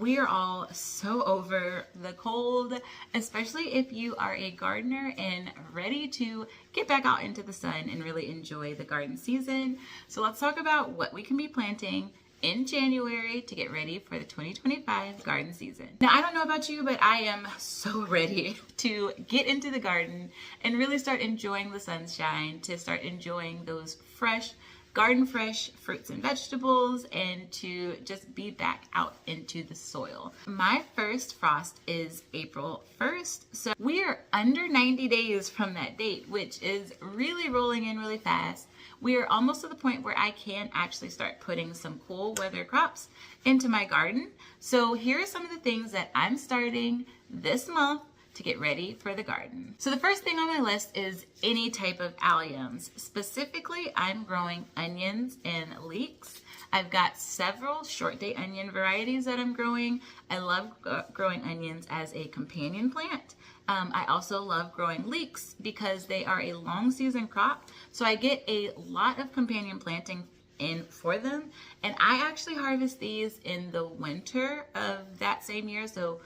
we are all so over the cold, especially if you are a gardener and ready to get back out into the sun and really enjoy the garden season. So let's talk about what we can be planting in January to get ready for the 2025 garden season. Now, I don't know about you, but I am so ready to get into the garden and really start enjoying the sunshine, to start enjoying those fresh, garden fresh fruits and vegetables, and to just be back out into the soil. My first frost is April 1st, so we are under 90 days from that date, which is really rolling in really fast. We are almost to the point where I can actually start putting some cool weather crops into my garden. So here are some of the things that I'm starting this month to get ready for the garden. So the first thing on my list is any type of alliums. Specifically, I'm growing onions and leeks. I've got several short day onion varieties that I'm growing. I love growing onions as a companion plant. I also love growing leeks because they are a long season crop. So I get a lot of companion planting in for them. And I actually harvest these in the winter of that same year. So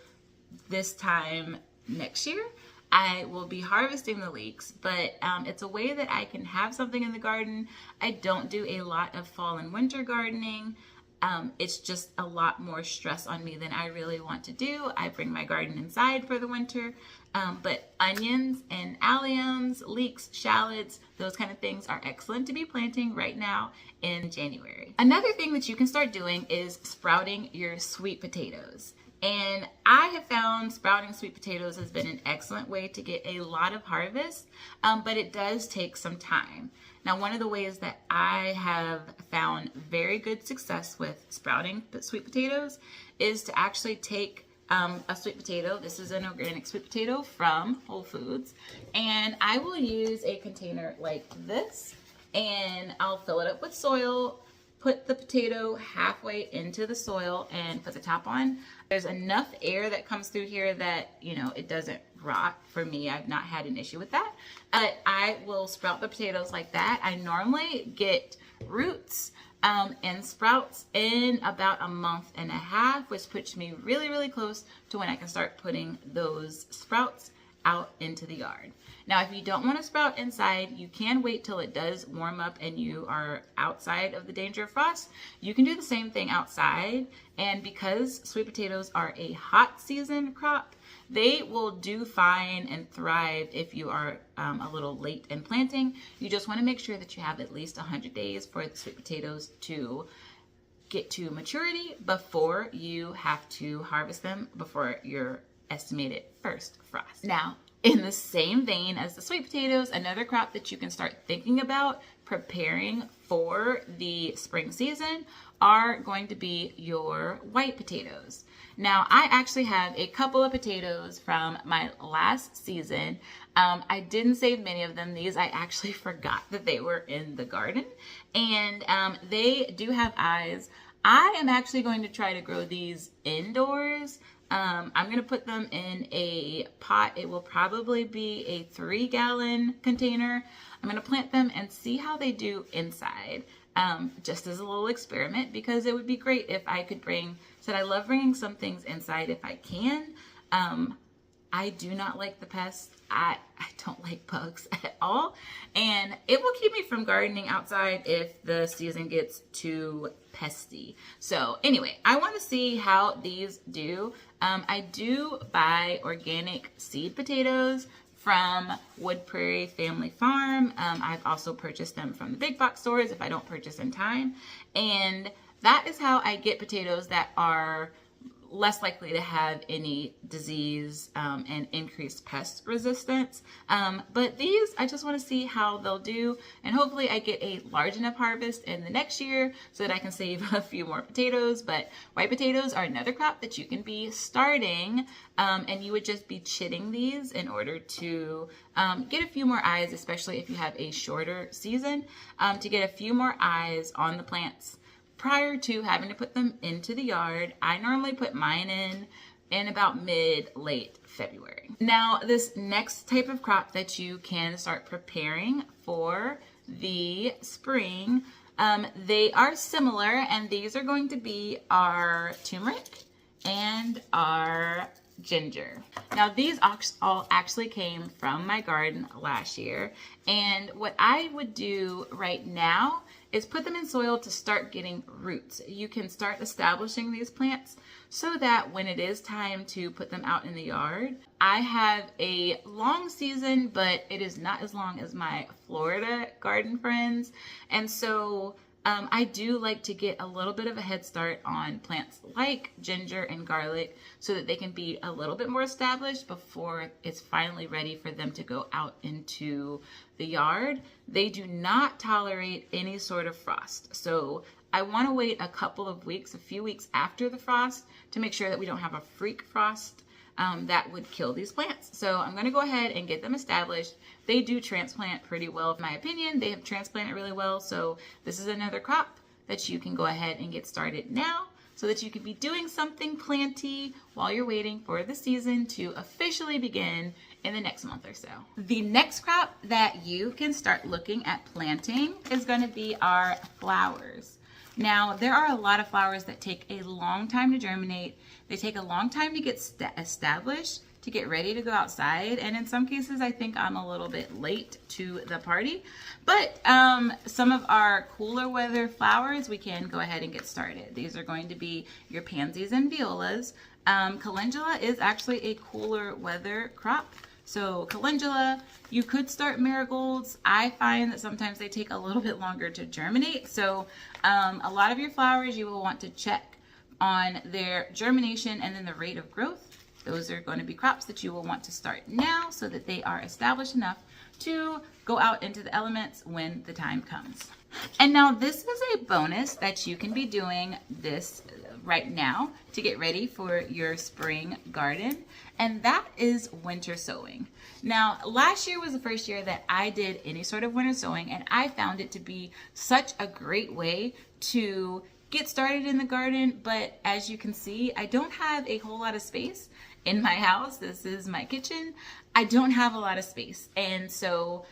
this time next year, I will be harvesting the leeks, but it's a way that I can have something in the garden. I don't do a lot of fall and winter gardening. It's just a lot more stress on me than I really want to do. I bring my garden inside for the winter, but onions and alliums, leeks, shallots, those kind of things are excellent to be planting right now in January. Another thing that you can start doing is sprouting your sweet potatoes. And I have found sprouting sweet potatoes has been an excellent way to get a lot of harvest, but it does take some time. Now, one of the ways that I have found very good success with sprouting sweet potatoes is to actually take a sweet potato. This is an organic sweet potato from Whole Foods, and I will use a container like this, and I'll fill it up with soil, put the potato halfway into the soil and put the top on. There's enough air that comes through here that, you know, it doesn't rot. For me, I've not had an issue with that. But I will sprout the potatoes like that. I normally get roots and sprouts in about a month and a half, which puts me really, really close to when I can start putting those sprouts out into the yard. Now, if you don't want to sprout inside, you can wait till it does warm up and you are outside of the danger of frost. You can do the same thing outside. And because sweet potatoes are a hot season crop, they will do fine and thrive if you are a little late in planting. You just want to make sure that you have at least 100 days for the sweet potatoes to get to maturity before you have to harvest them before your estimated first frost. Now, in the same vein as the sweet potatoes, another crop that you can start thinking about preparing for the spring season are going to be your white potatoes. Now, I actually have a couple of potatoes from my last season. I didn't save many of them. These I actually forgot that they were in the garden, and they do have eyes. I am actually going to try to grow these indoors. I'm going to put them in a pot. It will probably be a 3-gallon container. I'm going to plant them and see how they do inside, just as a little experiment, because it would be great if I could I love bringing some things inside if I can. I do not like the pests. I don't like bugs at all. And it will keep me from gardening outside if the season gets too pesty. So anyway, I want to see how these do. I do buy organic seed potatoes from Wood Prairie Family Farm. I've also purchased them from the big box stores if I don't purchase in time. And that is how I get potatoes that are less likely to have any disease and increased pest resistance. But these, I just want to see how they'll do, and hopefully I get a large enough harvest in the next year so that I can save a few more potatoes. But white potatoes are another crop that you can be starting, and you would just be chitting these in order to get a few more eyes, especially if you have a shorter season, to get a few more eyes on the plants prior to having to put them into the yard. I normally put mine in about late February. Now, this next type of crop that you can start preparing for the spring, they are similar, and these are going to be our turmeric and are ginger. Now these all actually came from my garden last year, and what I would do right now is put them in soil to start getting roots. You can start establishing these plants so that when it is time to put them out in the yard, I have a long season, but it is not as long as my Florida garden friends. And so I do like to get a little bit of a head start on plants like ginger and garlic so that they can be a little bit more established before it's finally ready for them to go out into the yard. They do not tolerate any sort of frost. So I want to wait a couple of weeks, a few weeks after the frost to make sure that we don't have a freak frost that would kill these plants. So I'm going to go ahead and get them established. They do transplant pretty well, in my opinion. They have transplanted really well. So this is another crop that you can go ahead and get started now so that you can be doing something planty while you're waiting for the season to officially begin in the next month or so. The next crop that you can start looking at planting is going to be our flowers. Now, there are a lot of flowers that take a long time to germinate. They take a long time to get established, to get ready to go outside. And in some cases, I think I'm a little bit late to the party. But some of our cooler weather flowers, we can go ahead and get started. These are going to be your pansies and violas. Calendula is actually a cooler weather crop. So calendula, you could start marigolds. I find that sometimes they take a little bit longer to germinate. So a lot of your flowers, you will want to check on their germination and then the rate of growth. Those are going to be crops that you will want to start now so that they are established enough to go out into the elements when the time comes. And now this is a bonus that you can be doing this right now to get ready for your spring garden, and that is winter sowing. Now, last year was the first year that I did any sort of winter sowing, and I found it to be such a great way to get started in the garden. But as you can see, I don't have a whole lot of space in my house. This is my kitchen. I don't have a lot of space, and so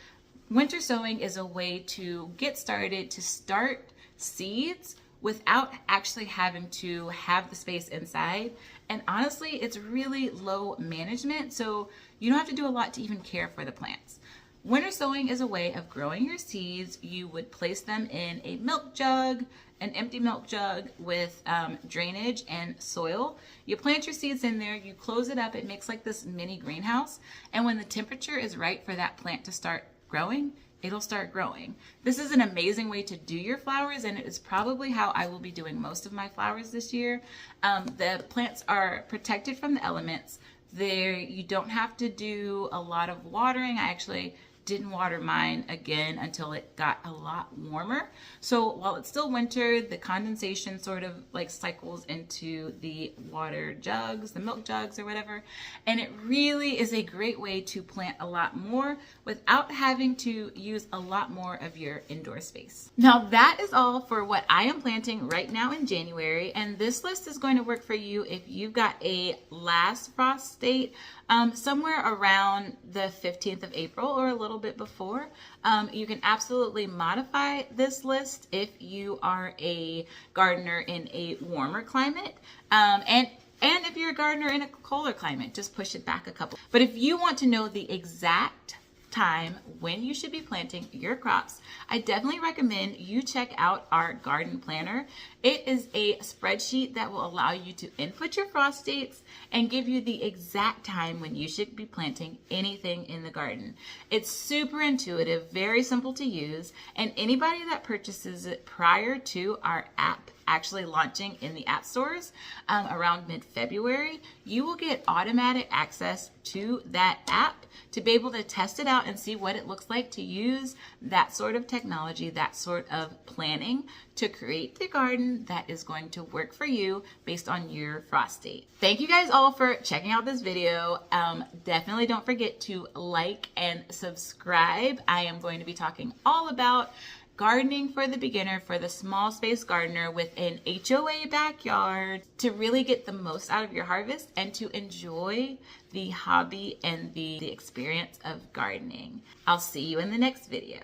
winter sowing is a way to get started, to start seeds without actually having to have the space inside. And honestly, it's really low management, so you don't have to do a lot to even care for the plants. Winter sowing is a way of growing your seeds. You would place them in a milk jug, an empty milk jug with drainage and soil. You plant your seeds in there, you close it up, it makes like this mini greenhouse. And when the temperature is right for that plant to start growing, it'll start growing. This is an amazing way to do your flowers, and it is probably how I will be doing most of my flowers this year. The plants are protected from the elements. You don't have to do a lot of watering. I actually didn't water mine again until it got a lot warmer. So while it's still winter, the condensation sort of like cycles into the water jugs, the milk jugs or whatever. And it really is a great way to plant a lot more without having to use a lot more of your indoor space. Now that is all for what I am planting right now in January. And this list is going to work for you if you've got a last frost date somewhere around the 15th of April or a little bit before. You can absolutely modify this list if you are a gardener in a warmer climate. And if you're a gardener in a colder climate, just push it back a couple. But if you want to know the exact time when you should be planting your crops, I definitely recommend you check out our garden planner. It is a spreadsheet that will allow you to input your frost dates and give you the exact time when you should be planting anything in the garden. It's super intuitive, very simple to use, and anybody that purchases it prior to our app actually launching in the app stores around mid-February, you will get automatic access to that app to be able to test it out and see what it looks like to use that sort of technology, that sort of planning to create the garden that is going to work for you based on your frost date. Thank you guys all for checking out this video. Definitely don't forget to like and subscribe. I am going to be talking all about gardening for the beginner, for the small space gardener with an HOA backyard, to really get the most out of your harvest and to enjoy the hobby and the experience of gardening. I'll see you in the next video.